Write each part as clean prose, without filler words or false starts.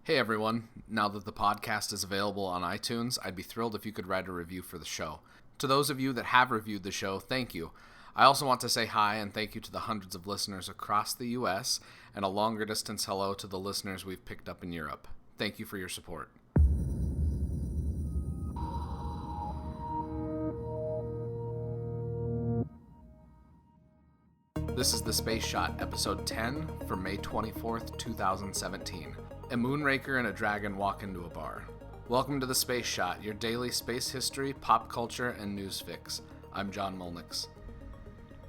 Hey everyone, now that the podcast is available on iTunes, I'd be thrilled if you could write a review for the show. To those of you that have reviewed the show, thank you. I also want to say hi and thank you to the hundreds of listeners across the US, and a longer distance hello to the listeners we've picked up in Europe. Thank you for your support. This is The Space Shot, Episode 10, for May 24th, 2017. A Moonraker and a dragon walk into a bar. Welcome to The Space Shot, your daily space history, pop culture, and news fix. I'm John Molnix.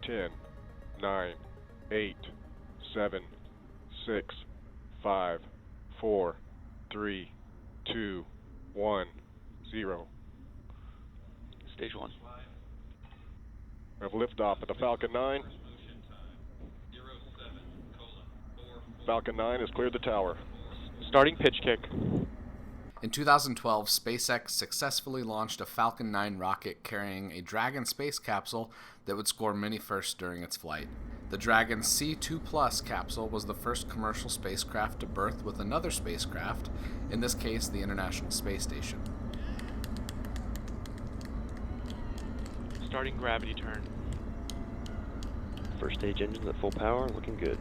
10, 9, 8, 7, 6, 5, 4, 3, 2, 1, 0. Stage 1. We have liftoff at the Falcon 9. Falcon 9 has cleared the tower. Starting pitch kick. In 2012, SpaceX successfully launched a Falcon 9 rocket carrying a Dragon space capsule that would score many firsts during its flight. The Dragon C2 Plus capsule was the first commercial spacecraft to berth with another spacecraft, in this case the International Space Station. Starting gravity turn. First stage engines at full power, looking good.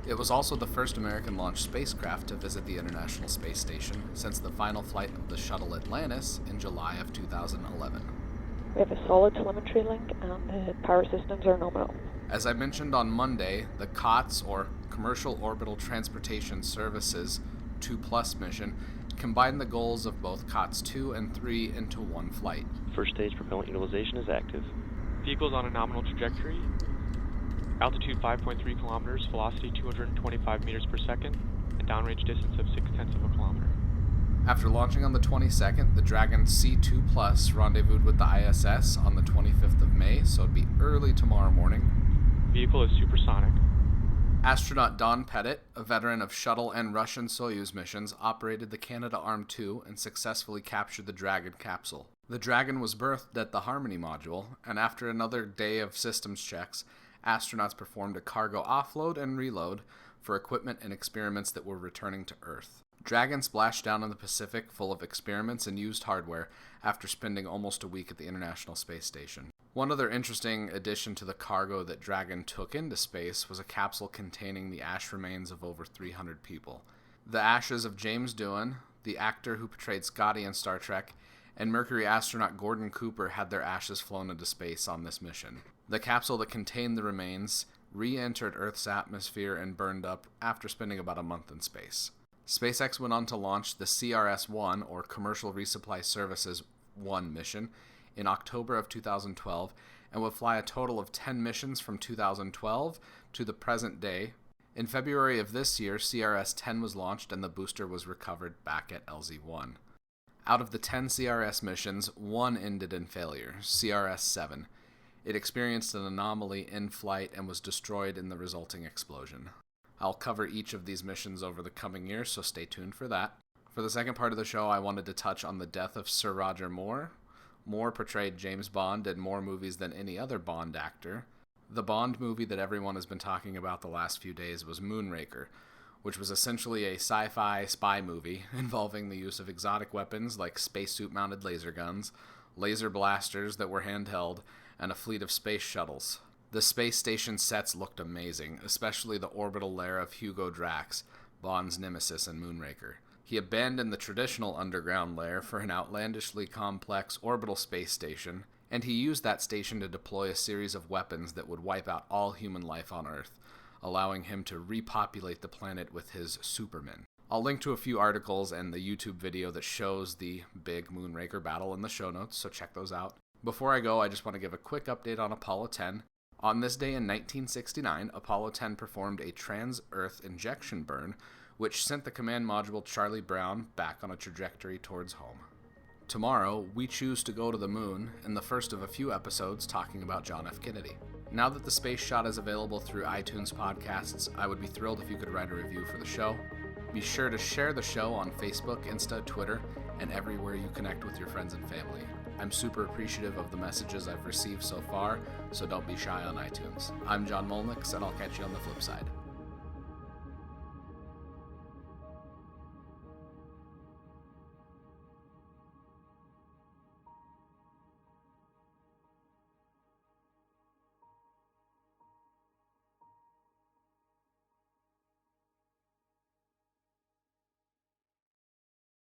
It was also the first American-launched spacecraft to visit the International Space Station since the final flight of the shuttle Atlantis in July of 2011. We have a solid telemetry link and the power systems are nominal. As I mentioned on Monday, the COTS, or Commercial Orbital Transportation Services 2 Plus mission, combined the goals of both COTS 2 and 3 into one flight. First stage propellant utilization is active. Vehicles on a nominal trajectory. Altitude 5.3 kilometers, velocity 225 meters per second, and downrange distance of 0.6 of a kilometer. After launching on the 22nd, the Dragon C2 Plus rendezvoused with the ISS on the 25th of May, so it'd be early tomorrow morning. Vehicle is supersonic. Astronaut Don Pettit, a veteran of shuttle and Russian Soyuz missions, operated the Canadarm2 and successfully captured the Dragon capsule. The Dragon was berthed at the Harmony module, and after another day of systems checks, astronauts performed a cargo offload and reload for equipment and experiments that were returning to Earth. Dragon splashed down in the Pacific full of experiments and used hardware after spending almost a week at the International Space Station. One other interesting addition to the cargo that Dragon took into space was a capsule containing the ash remains of over 300 people. The ashes of James Doohan, the actor who portrayed Scotty in Star Trek, and Mercury astronaut Gordon Cooper had their ashes flown into space on this mission. The capsule that contained the remains re-entered Earth's atmosphere and burned up after spending about a month in space. SpaceX went on to launch the CRS-1, or Commercial Resupply Services 1 mission, in October of 2012, and would fly a total of 10 missions from 2012 to the present day. In February of this year, CRS-10 was launched and the booster was recovered back at LZ-1. Out of the 10 CRS missions, one ended in failure, CRS-7. It experienced an anomaly in flight and was destroyed in the resulting explosion. I'll cover each of these missions over the coming years, so stay tuned for that. For the second part of the show, I wanted to touch on the death of Sir Roger Moore. Moore portrayed James Bond in more movies than any other Bond actor. The Bond movie that everyone has been talking about the last few days was Moonraker, which was essentially a sci-fi spy movie involving the use of exotic weapons like spacesuit-mounted laser guns, laser blasters that were handheld, and a fleet of space shuttles. The space station sets looked amazing, especially the orbital lair of Hugo Drax, Bond's nemesis in Moonraker. He abandoned the traditional underground lair for an outlandishly complex orbital space station, and he used that station to deploy a series of weapons that would wipe out all human life on Earth, allowing him to repopulate the planet with his supermen. I'll link to a few articles and the YouTube video that shows the big Moonraker battle in the show notes, so check those out. Before I go, I just want to give a quick update on Apollo 10. On this day in 1969, Apollo 10 performed a trans-Earth injection burn, which sent the command module Charlie Brown back on a trajectory towards home. Tomorrow, we choose to go to the moon in the first of a few episodes talking about John F. Kennedy. Now that the Space Shot is available through iTunes podcasts, I would be thrilled if you could write a review for the show. Be sure to share the show on Facebook, Insta, Twitter, and everywhere you connect with your friends and family. I'm super appreciative of the messages I've received so far, so don't be shy on iTunes. I'm John Molnix, and I'll catch you on the flip side.